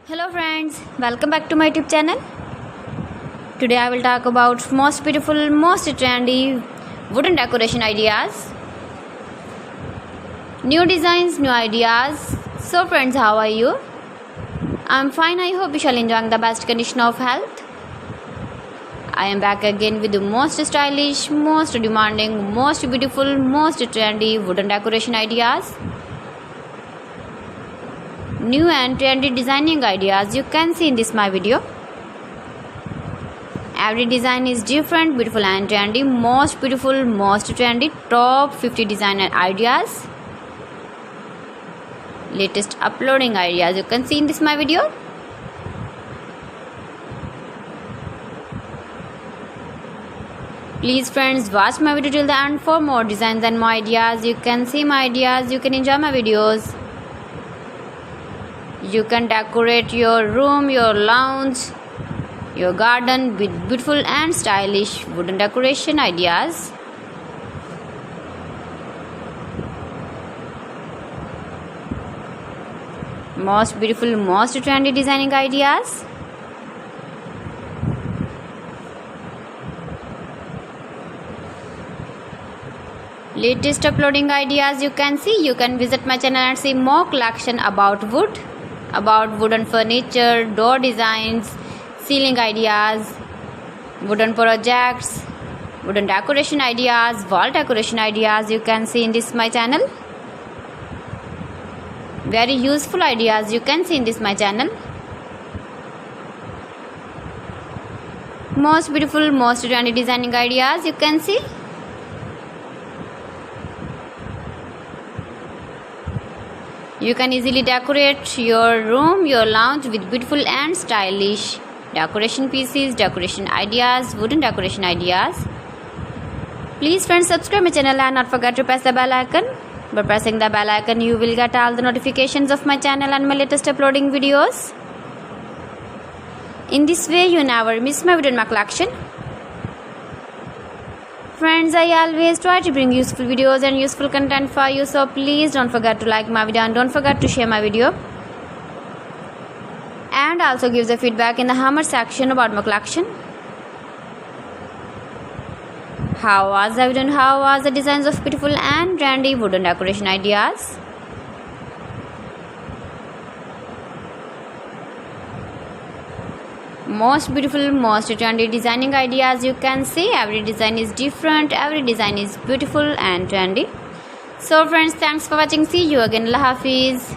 Hello friends, welcome back to my YouTube channel. Today I will talk about most beautiful, most trendy wooden decoration ideas. New designs, new ideas. So friends, how are you? I'm fine. I hope you shall enjoy the best condition of health. I am back again with the most stylish, most demanding, most beautiful, most trendy wooden decoration ideas. New and trendy designing ideas you can see in this my video. Every design is different, beautiful and trendy. Most beautiful, most trendy, top 50 designer ideas. Latest uploading ideas you can see in this my video. Please friends, watch my video till the end for more designs and more ideas. You can see my ideas, you can enjoy my videos. You can decorate your room, your lounge, your garden with beautiful and stylish wooden decoration ideas. Most beautiful, most trendy designing ideas. Latest uploading ideas you can see. You can visit my channel and see more collection about wood, about wooden furniture, door designs, ceiling ideas, wooden projects, wooden decoration ideas, wall decoration ideas you can see in this my channel. Very useful ideas you can see in this my channel. Most beautiful, most trendy designing ideas you can see. You can easily decorate your room, your lounge with beautiful and stylish decoration pieces, decoration ideas, wooden decoration ideas. Please friends, subscribe my channel and not forget to press the bell icon. By pressing the bell icon, you will get all the notifications of my channel and my latest uploading videos. In this way, you never miss my video in my collection. Friends, I always try to bring useful videos and useful content for you, so please don't forget to like my video and don't forget to share my video. And also give the feedback in the comment section about my collection. How was the video and how was the designs of beautiful and trendy wooden decoration ideas? Most beautiful, most trendy designing ideas you can see. Every design is different, every design is beautiful and trendy. So friends, thanks for watching. See you again. Allah Hafiz.